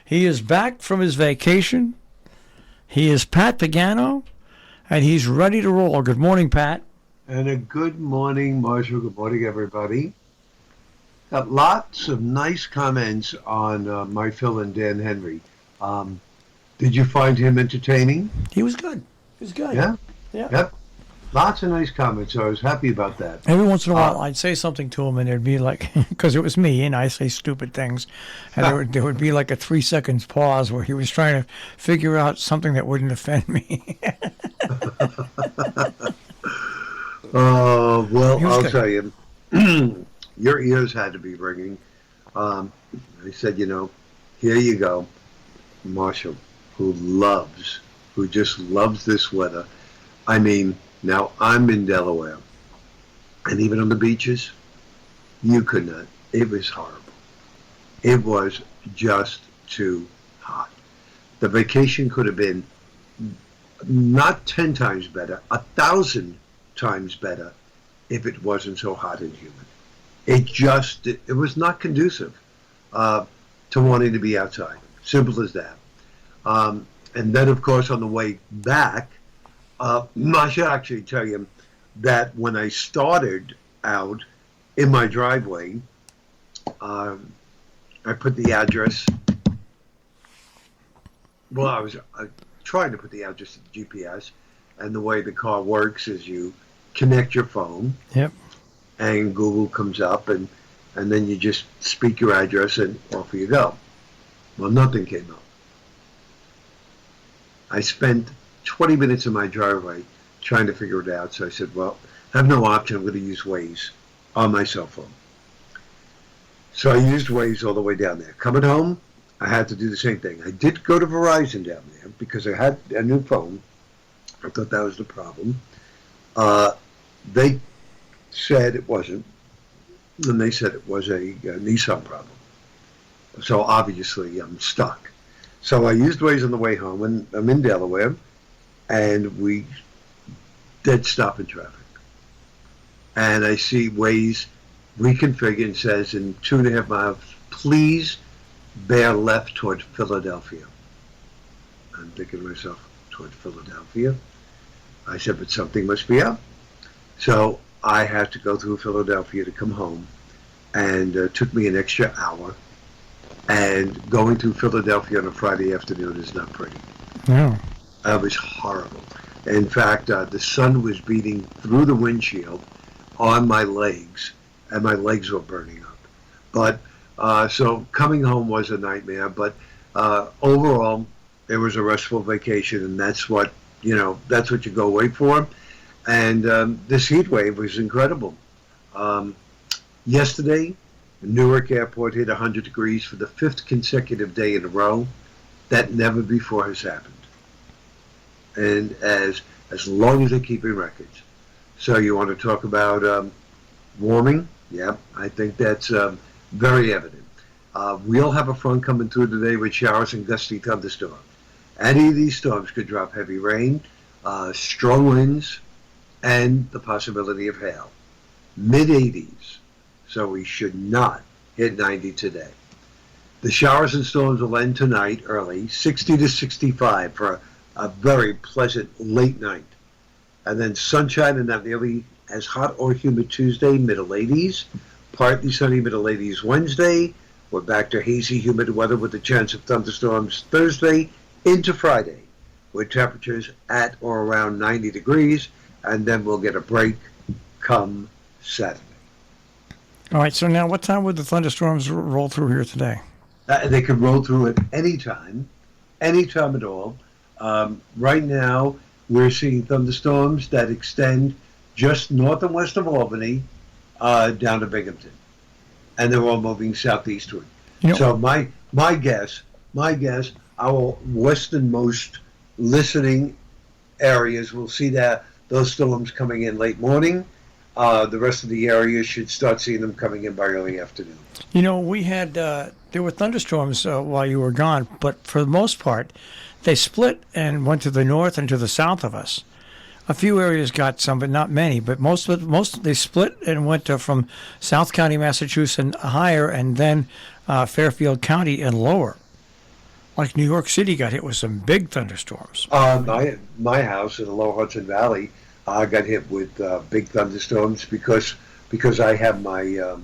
He is back from his vacation. He is Pat Pagano, and he's ready to roll. Good morning, Pat. And a good morning, Marshall. Good morning, everybody. Got lots of nice comments on my Phil and Dan Henry. Did you find him entertaining? He was good. He was good. Yeah? Yeah. Yep. Lots of nice comments, so I was happy about that. Every once in a while, I'd say something to him, and it'd be like, because it was me, and I say stupid things, and there would be like a 3 seconds pause where he was trying to figure out something that wouldn't offend me. Well, I'll good. tell you, your ears had to be ringing. I said, here you go, Marshall, who just loves this weather. I mean, now I'm in Delaware, and even on the beaches, you could not. It was horrible. It was just too hot. The vacation could have been not 10 times better, 1,000 times better if it wasn't so hot and humid. It was not conducive to wanting to be outside. Simple as that. And then, of course, on the way back, I should actually tell you that when I started out in my driveway, I put the address. Well, I was trying to put the address to the GPS, and the way the car works is you connect your phone. Yep. And Google comes up, and then you just speak your address, and off you go. Well, nothing came up. I spent 20 minutes in my driveway trying to figure it out. So I said, well, I have no option. I'm going to use Waze on my cell phone. So I used Waze all the way down there. Coming home, I had to do the same thing. I did go to Verizon down there because I had a new phone. I thought that was the problem. They said it wasn't. And they said it was a Nissan problem. So obviously I'm stuck. So I used Waze on the way home, and I'm in Delaware. And we dead stop in traffic. And I see Waze reconfigured and says in 2.5 miles, please bear left toward Philadelphia. I'm thinking to myself, toward Philadelphia? I said, but something must be up. So I had to go through Philadelphia to come home. And it took me an extra hour. And going through Philadelphia on a Friday afternoon is not pretty. No. It was horrible. In fact, the sun was beating through the windshield on my legs, and my legs were burning up. But so coming home was a nightmare. But overall, it was a restful vacation, and that's what you go away for. And this heat wave was incredible. Yesterday, Newark Airport hit 100 degrees for the 5th consecutive day in a row. That never before has happened. And as long as they're keeping records. So you want to talk about warming? Yeah, I think that's very evident. We'll have a front coming through today with showers and gusty thunderstorms. Any of these storms could drop heavy rain, strong winds, and the possibility of hail. Mid-80s, so we should not hit 90 today. The showers and storms will end tonight early, 60 to 65 for a very pleasant late night. And then sunshine and not nearly as hot or humid Tuesday, middle 80s. Partly sunny, middle 80s Wednesday. We're back to hazy, humid weather with a chance of thunderstorms Thursday into Friday, with temperatures at or around 90 degrees. And then we'll get a break come Saturday. All right, so now what time would the thunderstorms roll through here today? They could roll through at any time at all. Right now, we're seeing thunderstorms that extend just north and west of Albany down to Binghamton. And they're all moving southeastward. So my guess, our westernmost listening areas will see those storms coming in late morning. The rest of the area should start seeing them coming in by early afternoon. We had, there were thunderstorms while you were gone, but for the most part, they split and went to the north and to the south of us. A few areas got some, but not many. But most they split and went from South County, Massachusetts, and higher, and then Fairfield County and lower. Like New York City got hit with some big thunderstorms. My house in the Lower Hudson Valley got hit with big thunderstorms because I have my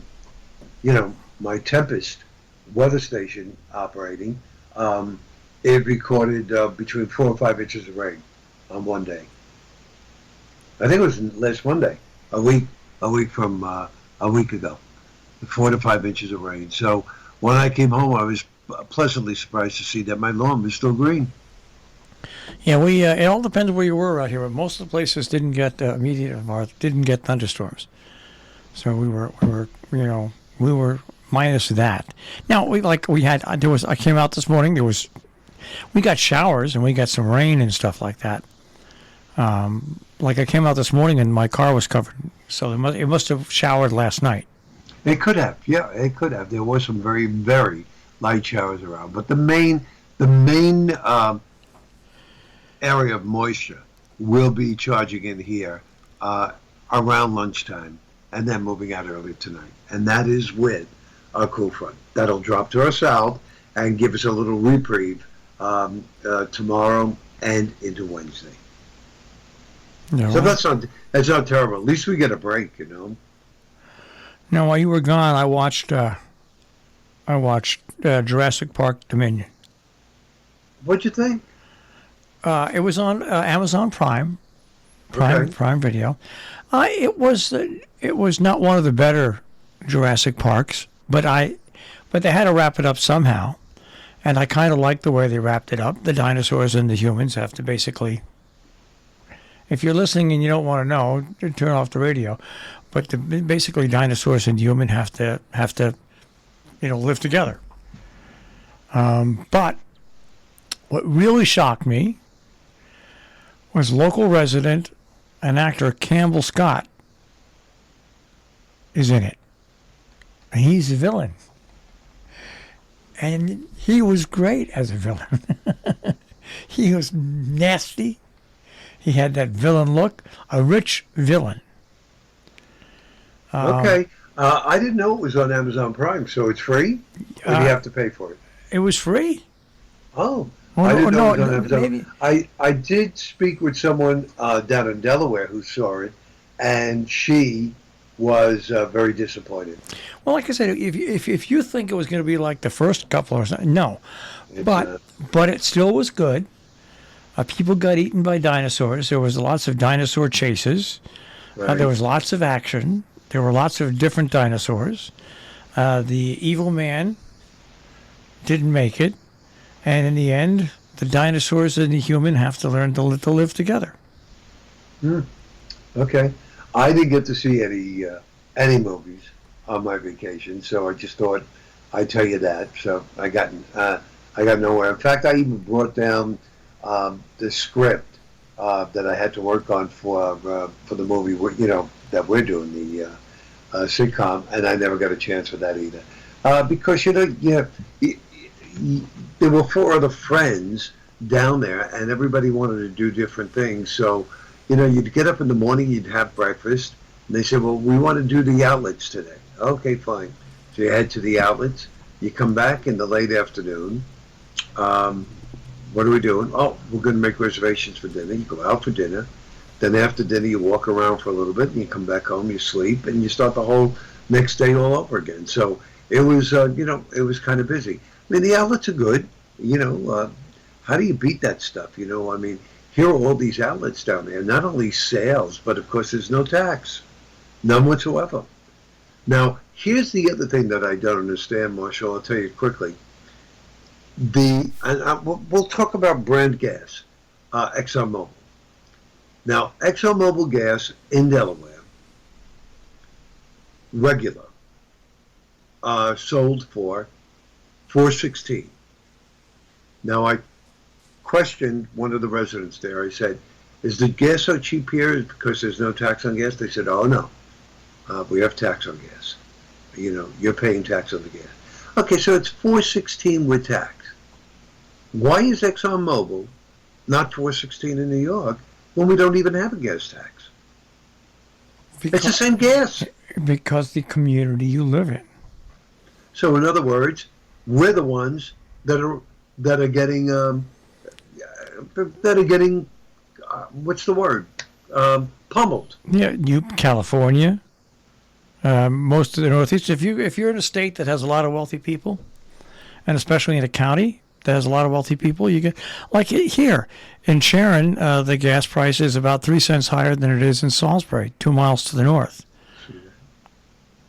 my Tempest weather station operating. It recorded between 4 and 5 inches of rain on one day. I think it was last Monday, a week from a week ago, 4 to 5 inches of rain. So when I came home, I was pleasantly surprised to see that my lawn was still green. Yeah, we it all depends where you were out here. But most of the places didn't get didn't get thunderstorms, so we were minus that. Now I came out this morning. We got showers and we got some rain and stuff like that. Like I came out this morning and my car was covered, so it must have showered last night. It could have, yeah, it could have. There was some very, very light showers around, but the main area of moisture will be charging in here around lunchtime, and then moving out early tonight, and that is with a cool front that'll drop to our south and give us a little reprieve tomorrow and into Wednesday. No. So that's not terrible. At least we get a break, you know. Now, while you were gone, I watched Jurassic Park Dominion. What'd you think? It was on Amazon Prime Video. It was not one of the better Jurassic Parks, but they had to wrap it up somehow, and I kind of liked the way they wrapped it up. The dinosaurs and the humans have to basically. If you're listening and you don't want to know, turn off the radio. But basically, dinosaurs and human have to live together. But what really shocked me was local resident and actor Campbell Scott is in it. And he's the villain. And he was great as a villain. He was nasty. He had that villain look, a rich villain. Okay. I didn't know it was on Amazon Prime, so it's free? Or do you have to pay for it? It was free. Oh. Well, I didn't know it was on no, Amazon. maybe. I did speak with someone down in Delaware who saw it, and she was very disappointed. Well, like I said, if you think it was going to be like the first couple or something, no. But it still was good. People got eaten by dinosaurs. There was lots of dinosaur chases. Right. There was lots of action. There were lots of different dinosaurs. The evil man didn't make it. And in the end, the dinosaurs and the human have to learn to live together. Okay. I didn't get to see any movies on my vacation, so I just thought I'd tell you that. So I got nowhere. In fact, I even brought down the script that I had to work on for the movie, that we're doing, the sitcom, and I never got a chance for that either. Because there were 4 other friends down there, and everybody wanted to do different things. So, you'd get up in the morning, you'd have breakfast, and they said, well, we want to do the outlets today. Okay, fine. So you head to the outlets. You come back in the late afternoon. What are we doing? Oh, we're going to make reservations for dinner. You go out for dinner. Then after dinner, you walk around for a little bit, and you come back home, you sleep, and you start the whole next day all over again. So it was, it was kind of busy. I mean, the outlets are good. How do you beat that stuff? Here are all these outlets down there. Not only sales, but of course there's no tax. None whatsoever. Now, here's the other thing that I don't understand, Marshall. I'll tell you quickly. We'll talk about brand gas, ExxonMobil. Now, ExxonMobil gas in Delaware, regular, sold for $4.16. Now, I questioned one of the residents there. I said, is the gas so cheap here because there's no tax on gas? They said, oh, no. We have tax on gas. You're paying tax on the gas. Okay, so it's $4.16 with tax. Why is ExxonMobil not $4.16 in New York when we don't even have a gas tax? It's the same gas. Because the community you live in. So in other words, we're the ones that are that are getting that are getting what's the word? Pummeled. Yeah, California, most of the Northeast. If you're in a state that has a lot of wealthy people, and especially in a county that has a lot of wealthy people, you get like here in Sharon, the gas price is about 3 cents higher than it is in Salisbury, 2 miles to the north.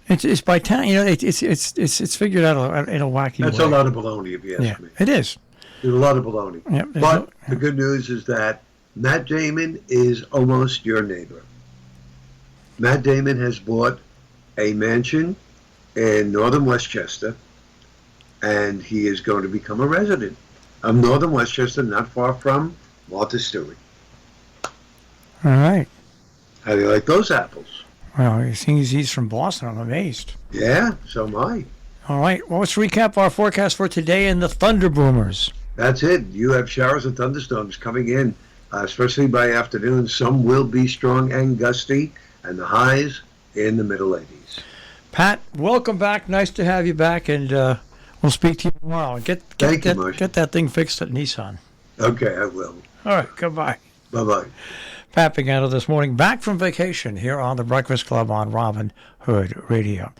It's by town, it's figured out in a wacky way. That's a lot of baloney, if you ask me. It is. There's a lot of baloney. Yeah, but the good news is that Matt Damon is almost your neighbor. Matt Damon has bought a mansion in northern Westchester, and he is going to become a resident of northern Westchester, not far from Martha Stewart. All right. How do you like those apples? Well, seeing as he's from Boston, I'm amazed. Yeah, so am I. All right. Well, let's recap our forecast for today in the Thunder Boomers. That's it. You have showers and thunderstorms coming in, especially by afternoon. Some will be strong and gusty, and the highs in the middle 80s. Pat, welcome back. Nice to have you back, and we'll speak to you tomorrow. Get that thing fixed at Nissan. Okay, I will. All right. Goodbye. Bye-bye. Pat Pagano this morning, back from vacation here on the Breakfast Club on Robin Hood Radio.